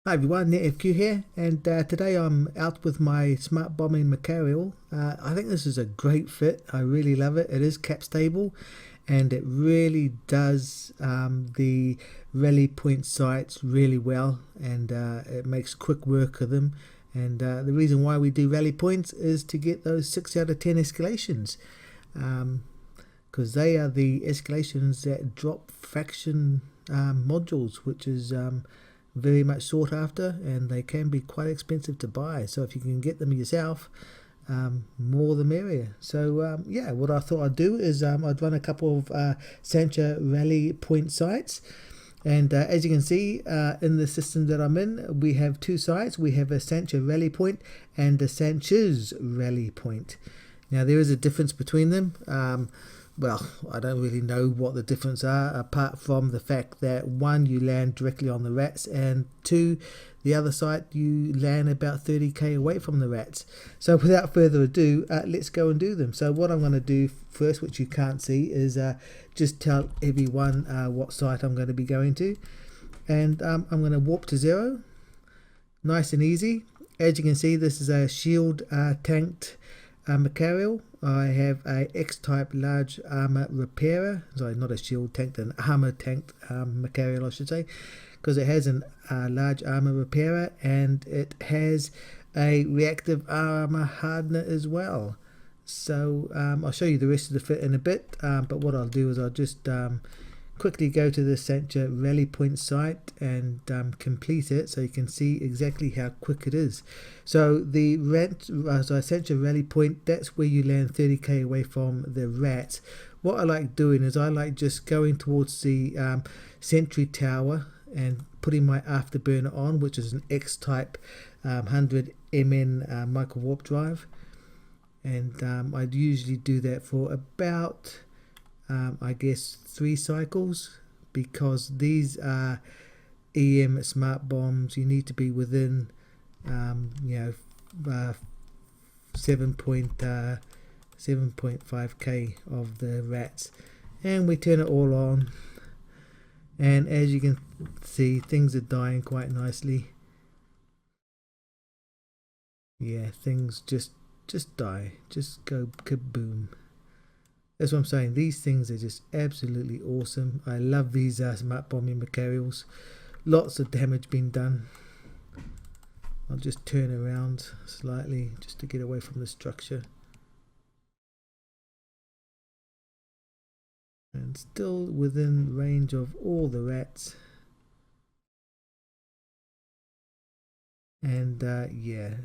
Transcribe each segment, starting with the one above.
Hi everyone, NETFQ here, and today I'm out with my smart bombing Machariel. I think this is a great fit. I really love it. It is cap stable, and it really does the rally point sites really well, and it makes quick work of them. And the reason why we do rally points is to get those 6 out of 10 escalations, because they are the escalations that drop faction modules, which is very much sought after, and they can be quite expensive to buy. So if you can get them yourself, more the merrier. So yeah, what I thought I'd do is I'd run a couple of Sansha rally point sites. And as you can see, in the system that I'm in, we have two sites. We have a Sansha rally point and a Sansha's rally point. Now there is a difference between them. Well, I don't really know what the difference are, apart from the fact that one, you land directly on the rats, and two, the other site, you land about 30k away from the rats. So without further ado, let's go and do them. So what I'm going to do first, which you can't see, is just tell everyone what site I'm going to be going to. And I'm going to warp to 0. Nice and easy. As you can see, this is a shield tanked Machariel. I have a X-type large armor repairer. Sorry, not a shield tanked, an armor tanked Machariel, I should say, because it has a large armor repairer, and it has a reactive armor hardener as well. So I'll show you the rest of the fit in a bit, but what I'll do is I'll just quickly go to the Sansha rally point site and complete it, so you can see exactly how quick it is. So the Sansha rally point, that's where you land 30k away from the rats. What I like doing is I like just going towards the sentry tower and putting my afterburner on, which is an X-type 100 MN Microwarpdrive, and I'd usually do that for about I guess 3 cycles, because these are EM smart bombs. You need to be within 7.5k of the rats, and we turn it all on, and as you can see, things are dying quite nicely. Yeah, things just die, just go kaboom. That's what I'm saying. These things are just absolutely awesome. I love these smart bombing Machariels. Lots of damage being done. I'll just turn around slightly just to get away from the structure. And still within range of all the rats. And yeah,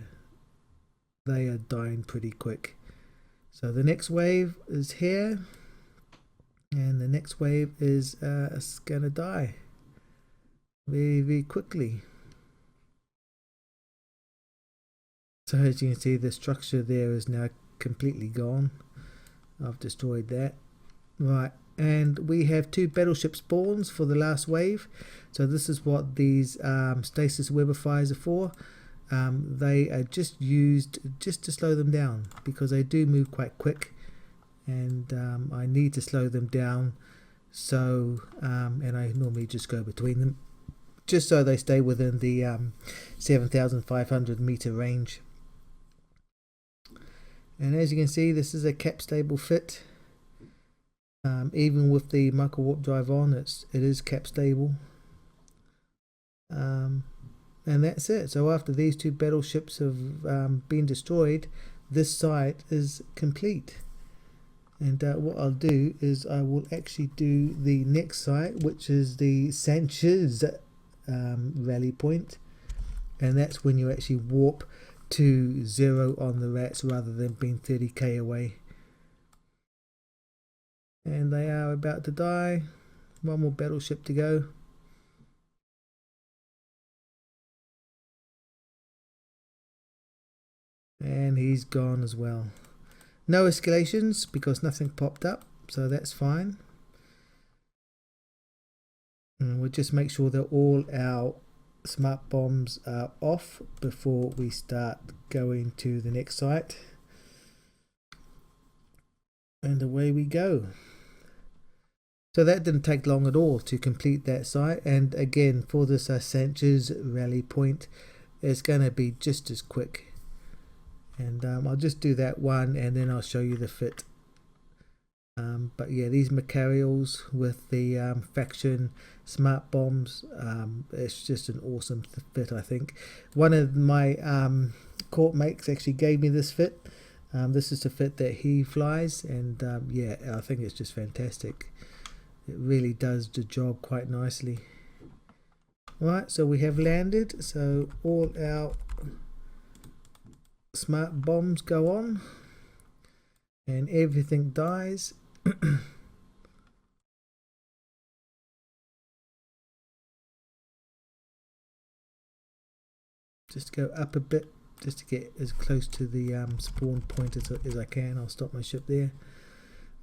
they are dying pretty quick. So the next wave is here, and the next wave is gonna die very quickly. So as you can see, the structure there is now completely gone. I've destroyed that. Right, and we have 2 battleship spawns for the last wave. So this is what these Stasis Webifiers are for. They are just used just to slow them down, because they do move quite quick, and I need to slow them down. So and I normally just go between them just so they stay within the 7,500 meter range. And as you can see, this is a cap stable fit. Even with the Microwarpdrive on, it is cap stable. And that's it. So after these 2 battleships have been destroyed, this site is complete. And what I'll do is I will actually do the next site, which is the Sansha's rally point, and that's when you actually warp to 0 on the rats rather than being 30k away. And they are about to die. 1 more battleship to go. And he's gone as well. No escalations because nothing popped up, so that's fine. And we'll just make sure that all our smart bombs are off before we start going to the next site. And away we go. So that didn't take long at all to complete that site, and again for this Sansha's rally point, it's going to be just as quick. And I'll just do that one and then I'll show you the fit. But yeah, these Machariels with the faction Smartbombs, it's just an awesome fit. I think one of my court mates actually gave me this fit. This is the fit that he flies, and yeah, I think it's just fantastic. It really does the job quite nicely. Right, so we have landed, so all our smart bombs go on and everything dies. Just go up a bit just to get as close to the spawn point as I can. I'll stop my ship there.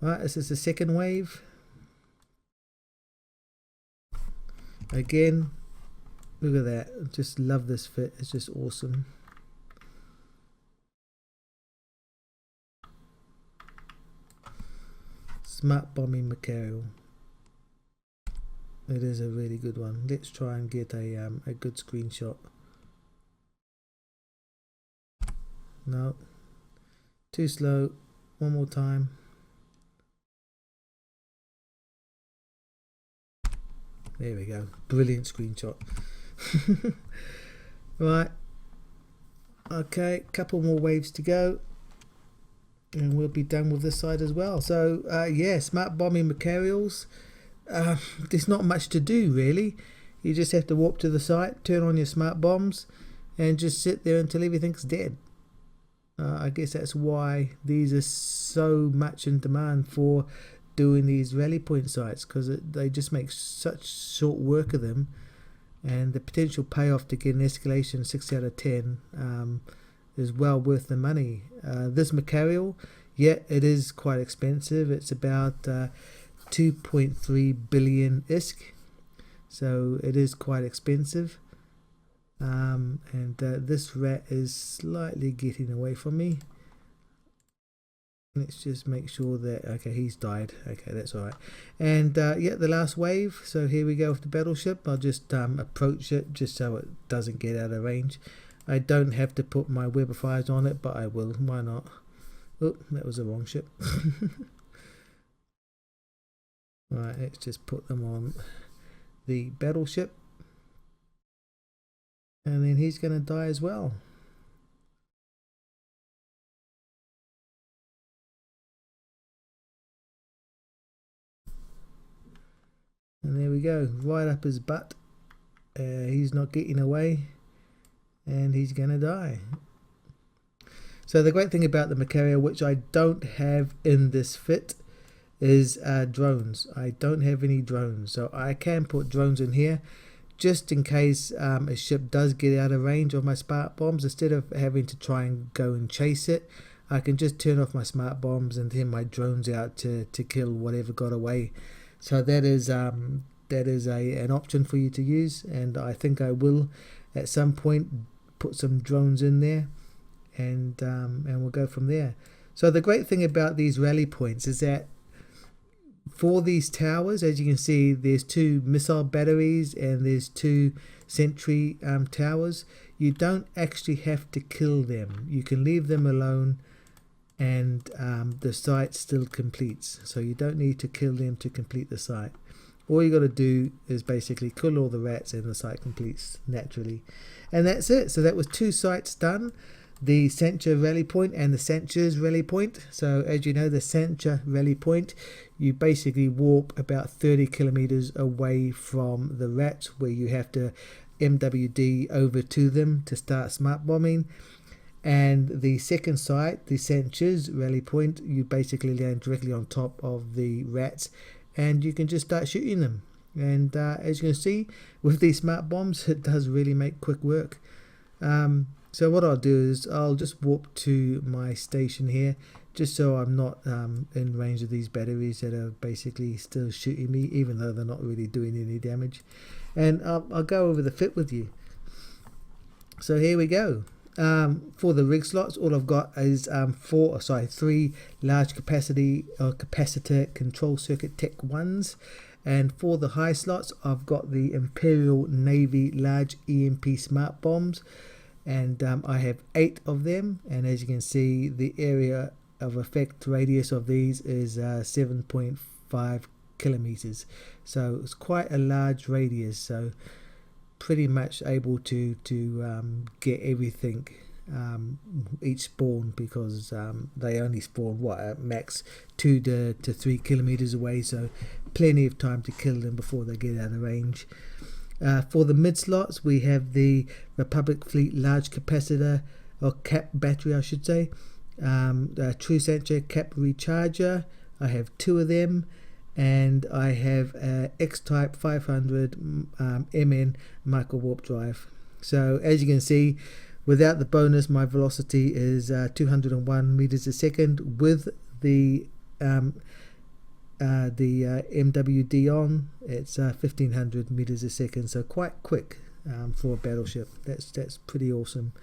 Right, this is the second wave. Again, look at that. Just love this fit. It's just awesome. Smart bombing Machariel. It is a really good one. Let's try and get a good screenshot. No, too slow. One more time. There we go. Brilliant screenshot. Right. Okay, couple more waves to go, and we'll be done with this side as well. So yeah, smart bombing Machariels. There's not much to do really. You just have to warp to the site, turn on your smart bombs, and just sit there until everything's dead. I guess that's why these are so much in demand for doing these rally point sites, because they just make such short work of them, and the potential payoff to get an escalation 6 out of 10 is well worth the money. This Machariel, yeah, it is quite expensive. It's about 2.3 billion ISK, so it is quite expensive. And this rat is slightly getting away from me. Let's just make sure that, okay, he's died. Okay, that's all right. And yeah, the last wave. So here we go with the battleship. I'll just approach it just so it doesn't get out of range. I don't have to put my Webifiers on it, but I will. Why not? Oh, that was the wrong ship. Right, let's just put them on the battleship. And then he's going to die as well. And there we go, right up his butt. He's not getting away, and he's going to die. So the great thing about the Machariel, which I don't have in this fit, is drones. I don't have any drones, so I can put drones in here just in case a ship does get out of range of my smart bombs. Instead of having to try and go and chase it, I can just turn off my smart bombs and then my drones out to kill whatever got away. So that is an option for you to use, and I think I will at some point put some drones in there, and we'll go from there. So the great thing about these rally points is that for these towers, as you can see, there's 2 missile batteries and there's 2 sentry towers. You don't actually have to kill them. You can leave them alone, and the site still completes. So you don't need to kill them to complete the site. All you got to do is basically kill all the rats and the site completes naturally. And that's it. So that was 2 sites done. The Sansha rally point and the Sansha's rally point. So as you know, the Sansha rally point, you basically warp about 30 kilometers away from the rats, where you have to MWD over to them to start smart bombing. And the second site, the Sansha's rally point, you basically land directly on top of the rats and you can just start shooting them. And as you can see with these smart bombs, it does really make quick work. So what I'll do is I'll just warp to my station here, just so I'm not in range of these batteries that are basically still shooting me, even though they're not really doing any damage. And I'll go over the fit with you. So here we go. For the rig slots, all I've got is 3 large capacitor control circuit Tech 1s, and for the high slots I've got the Imperial Navy large EMP smart bombs, and I have 8 of them, and as you can see the area of effect radius of these is 7.5 kilometers, so it's quite a large radius, so pretty much able to get everything each spawn, because they only spawn at max 2 to 3 kilometers away, so plenty of time to kill them before they get out of range. For the mid slots we have the Republic Fleet large capacitor, or cap battery I should say, True Sansha cap recharger. I have 2 of them, and I have a X-Type 500 MN Microwarpdrive. So as you can see, without the bonus my velocity is 201 meters a second. With the MWD on, it's 1500 meters a second, so quite quick for a battleship. That's pretty awesome.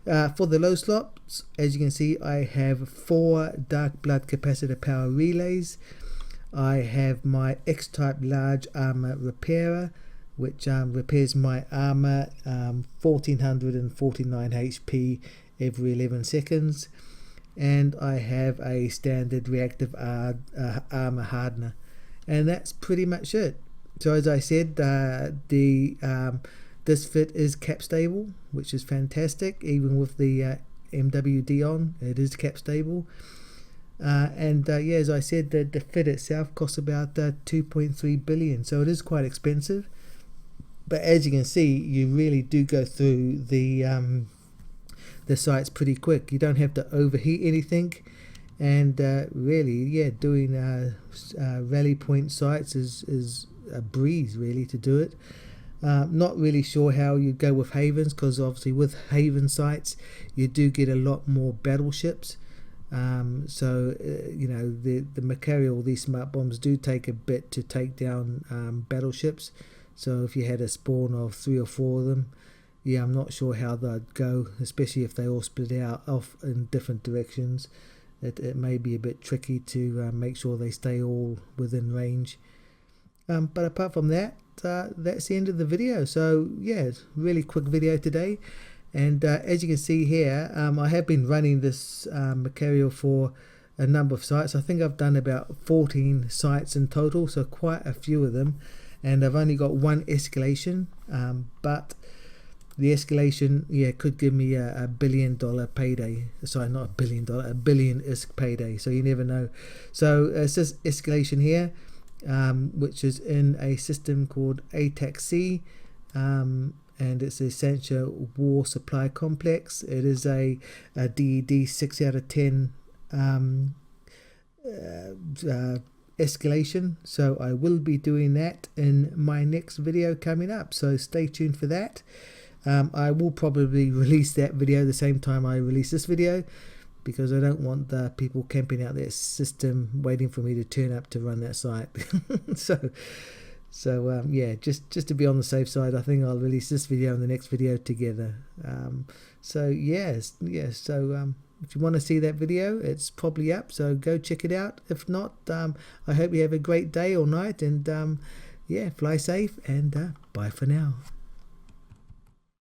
For the low slots, as you can see, I have 4 dark blood capacitor power relays. I have my X-Type large armor repairer, which repairs my armor 1449 HP every 11 seconds. And I have a standard reactive armor hardener. And that's pretty much it. So as I said, this fit is cap stable, which is fantastic. Even with the MWD on, it is cap stable. Yeah, as I said, the fit itself costs about 2.3 billion, so it is quite expensive. But as you can see, you really do go through the sites pretty quick. You don't have to overheat anything, and really, yeah, doing rally point sites is a breeze really to do it. Not really sure how you go with havens, because obviously with haven sites you do get a lot more battleships. You know, the Machariel, these smart bombs do take a bit to take down battleships. So if you had a spawn of 3 or 4 of them, yeah, I'm not sure how they'd go, especially if they all split out off in different directions. It may be a bit tricky to make sure they stay all within range. But apart from that, that's the end of the video. So yeah, really quick video today. And as you can see here, I have been running this Machariel for a number of sites. I think I've done about 14 sites in total, so quite a few of them. And I've only got 1 escalation, but the escalation, yeah, could give me a $1 billion payday. Sorry, not $1 billion, $1 billion ISK payday. So you never know. So it says escalation here, which is in a system called ATAC-C. And it's a Sansha War Supply Complex. It is a DED 6 out of 10 escalation. So I will be doing that in my next video coming up. So stay tuned for that. I will probably release that video the same time I release this video, because I don't want the people camping out their system waiting for me to turn up to run that site. So yeah, just to be on the safe side, I think I'll release this video and the next video together. So yes. So if you want to see that video, it's probably up. So go check it out. If not, I hope you have a great day or night, and yeah, fly safe, and bye for now.